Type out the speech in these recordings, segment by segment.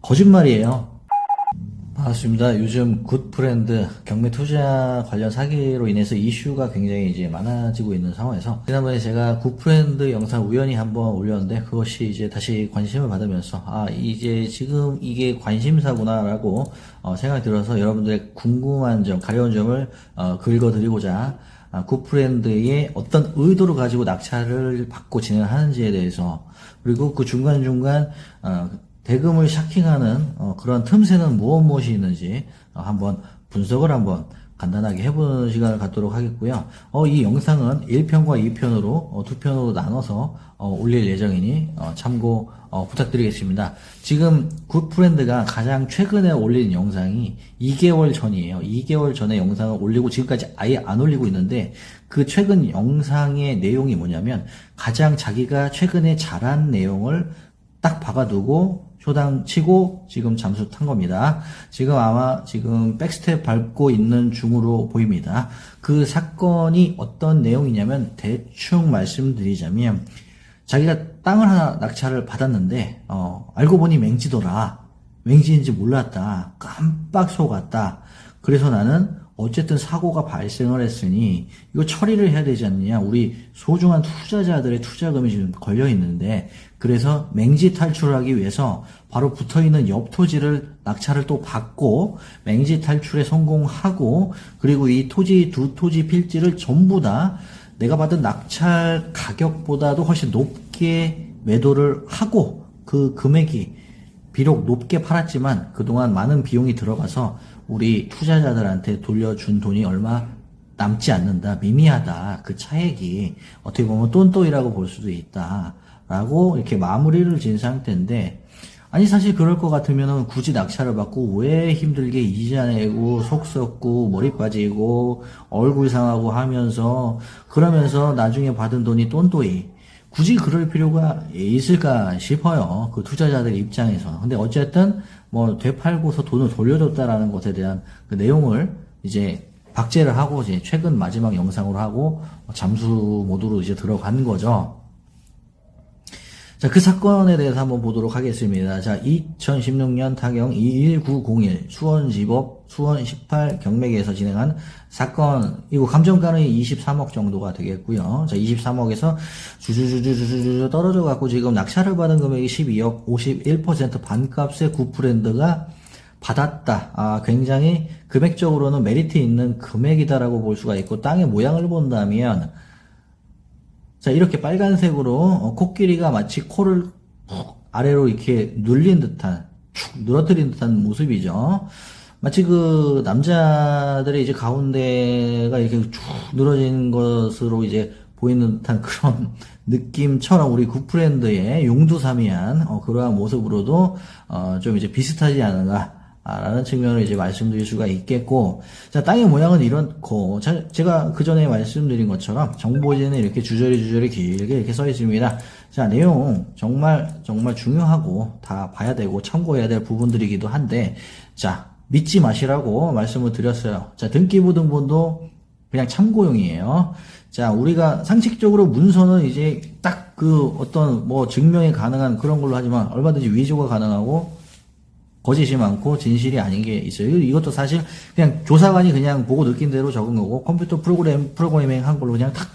거짓말이에요. 반갑습니다. 요즘 굿프렌드 경매 투자 관련 사기로 인해서 이슈가 굉장히 이제 많아지고 있는 상황에서 지난번에 제가 굿프렌드 영상 우연히 한번 올렸는데 그것이 이제 다시 관심을 받으면서 이제 지금 이게 관심사구나라고 생각이 들어서 여러분들의 궁금한 점, 가려운 점을 긁어드리고자 굿프렌드의 어떤 의도를 가지고 낙찰을 받고 진행을 하는지에 대해서, 그리고 그 중간중간 대금을 샤킹하는 그런 틈새는 무엇이 있는지 한번 분석을 한번 간단하게 해보는 시간을 갖도록 하겠고요. 이 영상은 1편과 2편으로 두 편으로 나눠서 올릴 예정이니 참고 부탁드리겠습니다. 지금 굿프렌드가 가장 최근에 올린 영상이 2개월 전이에요. 2개월 전에 영상을 올리고 지금까지 아예 안 올리고 있는데, 그 최근 영상의 내용이 뭐냐면 가장 자기가 최근에 잘한 내용을 딱 박아두고 쇼당 치고 지금 잠수 탄 겁니다. 지금 아마 지금 백스텝 밟고 있는 중으로 보입니다. 그 사건이 어떤 내용이냐면, 대충 말씀드리자면 자기가 땅을 하나 낙찰을 받았는데 알고 보니 맹지더라. 맹지인지 몰랐다. 깜빡 속았다. 그래서 나는 어쨌든 사고가 발생을 했으니 이거 처리를 해야 되지 않느냐. 우리 소중한 투자자들의 투자금이 지금 걸려 있는데, 그래서 맹지 탈출하기 위해서 바로 붙어있는 옆 토지를 낙찰을 또 받고 맹지 탈출에 성공하고, 그리고 이 토지 두 토지 필지를 전부 다 내가 받은 낙찰 가격보다도 훨씬 높게 매도를 하고, 그 금액이 비록 높게 팔았지만 그동안 많은 비용이 들어가서 우리 투자자들한테 돌려준 돈이 얼마 남지 않는다. 미미하다. 그 차액이 어떻게 보면 똔똔이라고 볼 수도 있다. 라고 이렇게 마무리를 진 상태인데, 아니 사실 그럴 것 같으면 굳이 낙찰을 받고 왜 힘들게 이자 내고 속 썩고 머리 빠지고 얼굴 상하고 하면서, 그러면서 나중에 받은 돈이 똔똔이 굳이 그럴 필요가 있을까 싶어요. 그 투자자들 입장에서. 근데 어쨌든 뭐 되팔고서 돈을 돌려줬다라는 것에 대한 그 내용을 이제 박제를 하고 이제 최근 마지막 영상으로 하고 잠수 모드로 이제 들어간 거죠. 자, 그 사건에 대해서 한번 보도록 하겠습니다. 자, 2016년 타경 21901 수원지법 수원 18 경매계에서 진행한 사건, 이거 감정가는 23억 정도가 되겠고요. 자, 23억에서 주주주주주주 떨어져 갖고 지금 낙찰을 받은 금액이 12억 51% 반값의 굿프렌드가 받았다. 굉장히 금액적으로는 메리트 있는 금액이다라고 볼 수가 있고, 땅의 모양을 본다면 자, 이렇게 빨간색으로 코끼리가 마치 코를 푹 아래로 이렇게 눌린 듯한, 축 늘어뜨린 듯한 모습이죠. 마치 그 남자들의 이제 가운데가 이렇게 쭉 늘어진 것으로 이제 보이는 듯한 그런 느낌처럼 우리 굿프렌드의 용두사미한 그러한 모습으로도 좀 이제 비슷하지 않은가 라는 측면을 이제 말씀드릴 수가 있겠고, 자, 땅의 모양은 이렇고, 제가 그 전에 말씀드린 것처럼 정보지는 이렇게 주저리 길게 이렇게 써 있습니다. 자, 내용 정말 중요하고 다 봐야 되고 참고해야 될 부분들이기도 한데, 자, 믿지 마시라고 말씀을 드렸어요. 자, 등기부등본도 그냥 참고용이에요. 자, 우리가 상식적으로 문서는 이제 딱 그 어떤 뭐 증명이 가능한 그런 걸로 하지만 얼마든지 위조가 가능하고 거짓이 많고 진실이 아닌 게 있어요. 이것도 사실 그냥 조사관이 그냥 보고 느낀 대로 적은 거고, 컴퓨터 프로그래밍 한 걸로 그냥 탁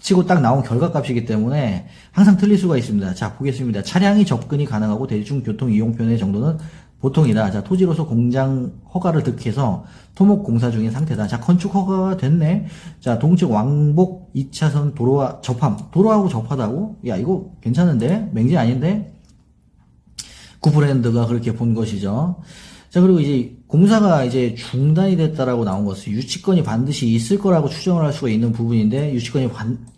치고 딱 나온 결과값이기 때문에 항상 틀릴 수가 있습니다. 자, 보겠습니다. 차량이 접근이 가능하고 대중교통 이용편의 정도는 보통이다. 자, 토지로서 공장 허가를 득해서 토목 공사 중인 상태다. 자, 건축 허가가 됐네. 자, 동측 왕복 2차선 도로와 접함. 도로하고 접하다고? 야, 이거 괜찮은데? 맹지 아닌데? 굿프렌드가 그렇게 본 것이죠. 자, 그리고 이제 공사가 이제 중단이 됐다라고 나온 것은 유치권이 반드시 있을 거라고 추정을 할 수가 있는 부분인데, 유치권이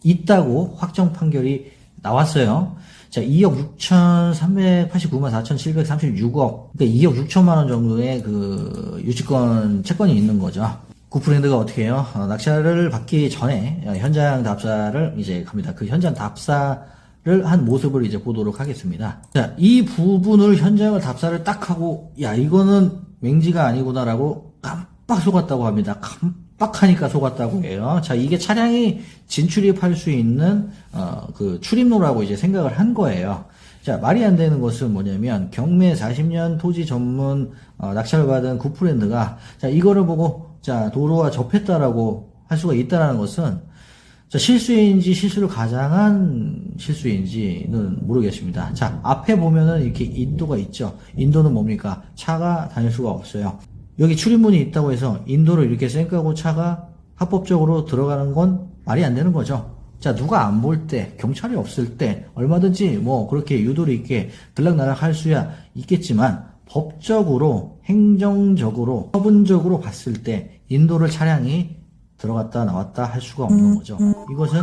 있다고 확정 판결이 나왔어요. 자, 2억 6,389만 4,736억. 그러니까 2억 6천만 원 정도의 그 유치권 채권이 있는 거죠. 굿프렌드가 어떻게 해요? 낙찰을 받기 전에 현장 답사를 이제 갑니다. 그 현장 답사 한 모습을 이제 보도록 하겠습니다. 자, 이 부분을 현장을 답사를 딱 하고, 야, 이거는 맹지가 아니구나라고 깜빡 속았다고 합니다. 깜빡하니까 속았다고 해요. 자, 이게 차량이 진출입할 수 있는 그 출입로라고 이제 생각을 한 거예요. 자, 말이 안 되는 것은 뭐냐면 경매 40년 토지 전문 낙찰을 받은 굿프렌드가 자, 이거를 보고 자, 도로와 접했다라고 할 수가 있다라는 것은 자, 실수인지 실수를 가장한 실수인지는 모르겠습니다. 자, 앞에 보면은 이렇게 인도가 있죠. 인도는 뭡니까? 차가 다닐 수가 없어요. 여기 출입문이 있다고 해서 인도를 이렇게 쌩까고 차가 합법적으로 들어가는 건 말이 안 되는 거죠. 자, 누가 안 볼 때, 경찰이 없을 때 얼마든지 뭐 그렇게 유도리 있게 들락날락 할 수야 있겠지만 법적으로, 행정적으로, 처분적으로 봤을 때 인도를 차량이 들어갔다 나왔다 할 수가 없는 거죠. 이것은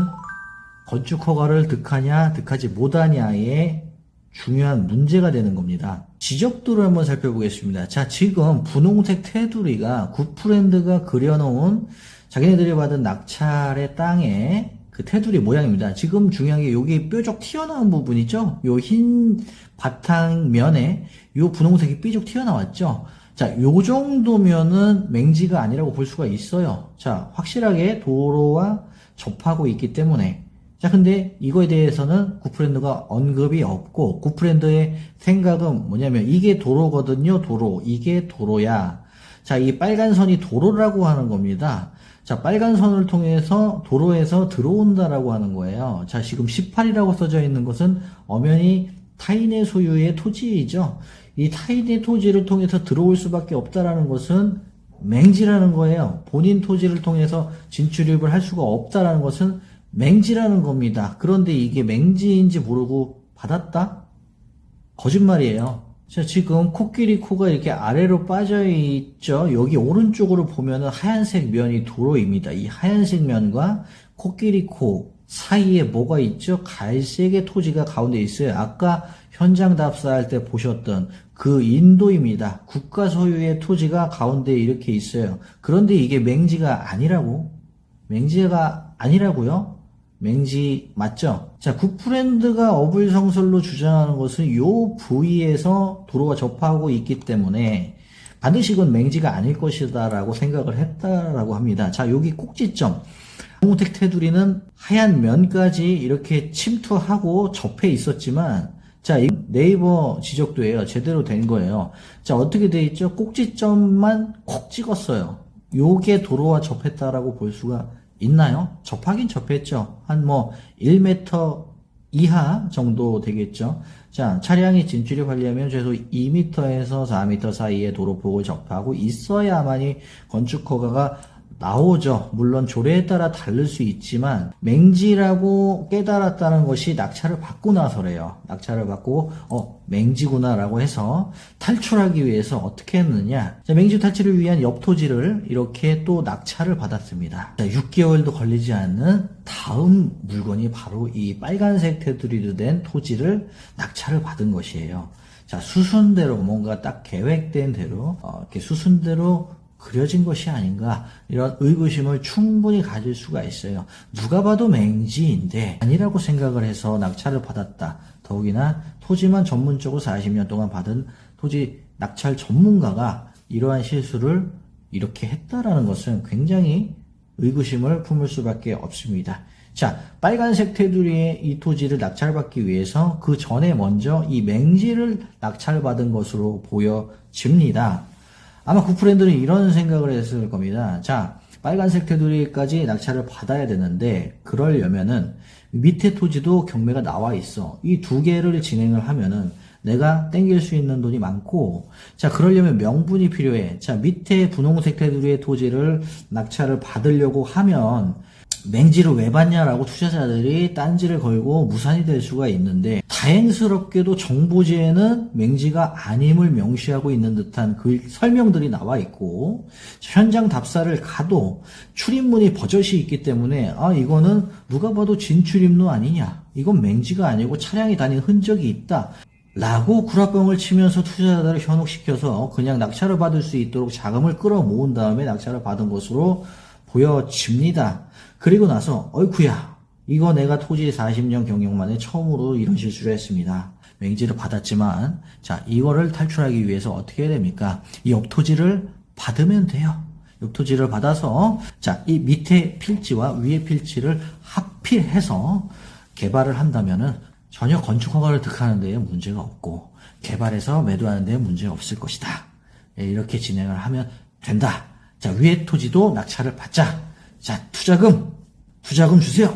건축 허가를 득하냐 득하지 못하냐의 중요한 문제가 되는 겁니다. 지적도를 한번 살펴보겠습니다. 자, 지금 분홍색 테두리가 굿프렌드가 그려놓은 자기네들이 받은 낙찰의 땅에 그 테두리 모양입니다. 지금 중요한 게 여기 뾰족 튀어나온 부분 있죠? 요 흰 바탕면에 요 분홍색이 삐죽 튀어나왔죠? 자, 요 정도면은 맹지가 아니라고 볼 수가 있어요. 자, 확실하게 도로와 접하고 있기 때문에. 자, 근데 이거에 대해서는 굿프렌드가 언급이 없고, 굿프렌드의 생각은 뭐냐면, 이게 도로거든요, 도로. 이게 도로야. 자, 이 빨간 선이 도로라고 하는 겁니다. 자, 빨간 선을 통해서 도로에서 들어온다라고 하는 거예요. 자, 지금 18이라고 써져 있는 것은 엄연히 타인의 소유의 토지이죠. 이 타인의 토지를 통해서 들어올 수밖에 없다라는 것은 맹지라는 거예요. 본인 토지를 통해서 진출입을 할 수가 없다라는 것은 맹지라는 겁니다. 그런데 이게 맹지인지 모르고 받았다? 거짓말이에요. 자, 지금 코끼리 코가 이렇게 아래로 빠져 있죠. 여기 오른쪽으로 보면은 하얀색 면이 도로입니다. 이 하얀색 면과 코끼리 코 사이에 뭐가 있죠? 갈색의 토지가 가운데 있어요. 아까 현장 답사할 때 보셨던 그 인도입니다. 국가 소유의 토지가 가운데 이렇게 있어요. 그런데 이게 맹지가 아니라고? 맹지가 아니라고요? 맹지 맞죠? 자, 굿프렌드가 어불성설로 주장하는 것은 요 부위에서 도로가 접하고 있기 때문에 반드시 이건 맹지가 아닐 것이다 라고 생각을 했다라고 합니다. 자, 여기 꼭지점. 분홍색 테두리는 하얀 면까지 이렇게 침투하고 접해 있었지만 자, 이 네이버 지적도예요. 제대로 된 거예요. 자, 어떻게 돼 있죠? 꼭지점만 콕 찍었어요. 요게 도로와 접했다라고 볼 수가 있나요? 접하긴 접했죠. 한 뭐 1m 이하 정도 되겠죠. 자, 차량이 진출입하려면 최소 2m에서 4m 사이의 도로폭을 접하고 있어야만이 건축 허가가 나오죠. 물론 조례에 따라 다를 수 있지만 맹지라고 깨달았다는 것이 낙찰을 받고 나서래요. 낙찰을 받고 맹지구나 라고 해서 탈출하기 위해서 어떻게 했느냐. 자, 맹지 탈출을 위한 옆 토지를 이렇게 또 낙찰을 받았습니다. 자, 6개월도 걸리지 않는 다음 물건이 바로 이 빨간색 테두리로 된 토지를 낙찰을 받은 것이에요. 자, 수순대로 뭔가 딱 계획된 대로 이렇게 수순대로 그려진 것이 아닌가 이런 의구심을 충분히 가질 수가 있어요. 누가 봐도 맹지인데 아니라고 생각을 해서 낙찰을 받았다. 더욱이나 토지만 전문적으로 40년 동안 받은 토지 낙찰 전문가가 이러한 실수를 이렇게 했다라는 것은 굉장히 의구심을 품을 수밖에 없습니다. 자, 빨간색 테두리의 이 토지를 낙찰받기 위해서 그 전에 먼저 이 맹지를 낙찰받은 것으로 보여집니다. 아마 굿프렌드는 이런 생각을 했을 겁니다. 자, 빨간색 테두리까지 낙찰을 받아야 되는데 그러려면은 밑에 토지도 경매가 나와 있어. 이 두 개를 진행을 하면은 내가 땡길 수 있는 돈이 많고 자, 그러려면 명분이 필요해. 자, 밑에 분홍색 테두리의 토지를 낙찰을 받으려고 하면 맹지를 왜 받냐라고 투자자들이 딴지를 걸고 무산이 될 수가 있는데 다행스럽게도 정보지에는 맹지가 아님을 명시하고 있는 듯한 그 설명들이 나와 있고 현장 답사를 가도 출입문이 버젓이 있기 때문에 이거는 누가 봐도 진출입로 아니냐, 이건 맹지가 아니고 차량이 다닌 흔적이 있다 라고 구라뻥을 치면서 투자자들을 현혹시켜서 그냥 낙찰을 받을 수 있도록 자금을 끌어모은 다음에 낙찰을 받은 것으로 보여집니다. 그리고 나서 어이쿠야, 이거 내가 토지 40년 경영 만에 처음으로 이런 실수를 했습니다. 맹지를 받았지만 자, 이거를 탈출하기 위해서 어떻게 해야 됩니까? 이 옆토지를 받으면 돼요. 옆토지를 받아서 자, 이 밑에 필지와 위에 필지를 합필해서 개발을 한다면은 전혀 건축 허가를 득하는 데에 문제가 없고 개발해서 매도하는 데에 문제가 없을 것이다. 예, 이렇게 진행을 하면 된다. 자, 위에 토지도 낙찰을 받자. 자, 투자금 주세요.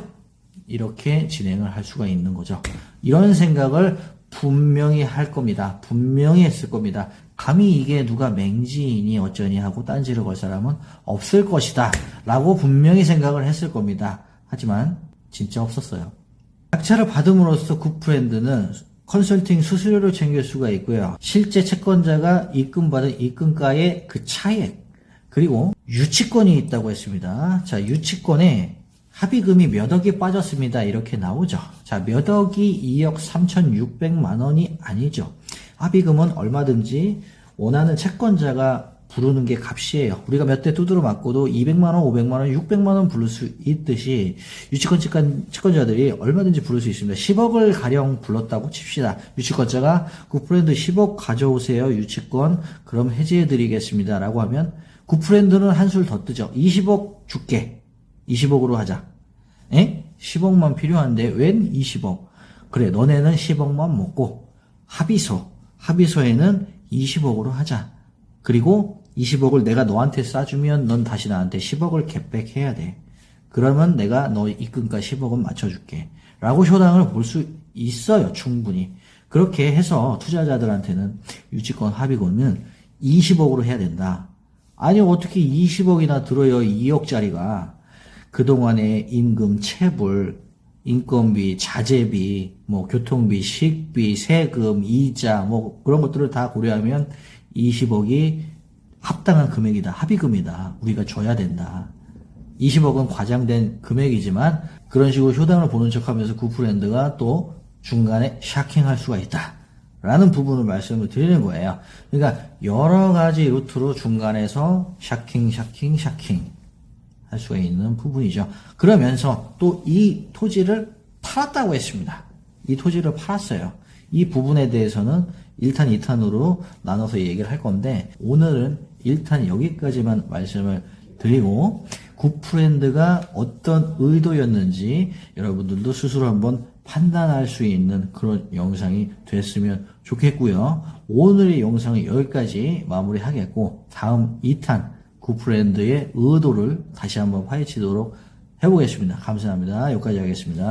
이렇게 진행을 할 수가 있는 거죠. 이런 생각을 분명히 할 겁니다. 분명히 했을 겁니다. 감히 이게 누가 맹지이니 어쩌니 하고 딴지를 걸 사람은 없을 것이다 라고 분명히 생각을 했을 겁니다. 하지만 진짜 없었어요. 낙찰을 받음으로써 굿프렌드는 컨설팅 수수료를 챙길 수가 있고요. 실제 채권자가 입금받은 입금가의 그 차액, 그리고 유치권이 있다고 했습니다. 자, 유치권에 합의금이 몇 억이 빠졌습니다. 이렇게 나오죠. 자, 몇 억이 2억 3,600만 원이 아니죠. 합의금은 얼마든지 원하는 채권자가 부르는 게 값이에요. 우리가 몇 대 두드러 맞고도 200만 원, 500만 원, 600만 원 부를 수 있듯이 유치권 채권자들이 얼마든지 부를 수 있습니다. 10억을 가령 불렀다고 칩시다. 유치권자가 굿프렌드 10억 가져오세요. 유치권 그럼 해지해드리겠습니다. 라고 하면 굿프렌드는 한술 더 뜨죠. 20억 줄게. 20억으로 하자. 에? 10억만 필요한데 웬 20억? 그래, 너네는 10억만 먹고 합의소에는 20억으로 하자. 그리고 20억을 내가 너한테 싸주면 넌 다시 나한테 10억을 겟백해야 돼. 그러면 내가 너 입금가 10억은 맞춰줄게. 라고 쇼당을 볼 수 있어요. 충분히. 그렇게 해서 투자자들한테는 유치권 합의금은 20억으로 해야 된다. 아니 어떻게 20억이나 들어요. 2억짜리가. 그동안의 임금, 체불, 인건비, 자재비, 교통비, 식비, 세금, 이자, 그런 것들을 다 고려하면 20억이 합당한 금액이다. 합의금이다. 우리가 줘야 된다. 20억은 과장된 금액이지만 그런 식으로 효당을 보는 척하면서 굿프렌드가 또 중간에 샤킹할 수가 있다. 라는 부분을 말씀을 드리는 거예요. 그러니까 여러 가지 루트로 중간에서 샤킹 할 수가 있는 부분이죠. 그러면서 또 이 토지를 팔았다고 했습니다. 이 토지를 팔았어요. 이 부분에 대해서는 1탄, 2탄으로 나눠서 얘기를 할 건데 오늘은 1탄 여기까지만 말씀을 드리고 굿프렌드가 어떤 의도였는지 여러분들도 스스로 한번 판단할 수 있는 그런 영상이 됐으면 좋겠고요. 오늘의 영상은 여기까지 마무리하겠고 다음 2탄 굿프렌드의 의도를 다시 한번 파헤치도록 해보겠습니다. 감사합니다. 여기까지 하겠습니다.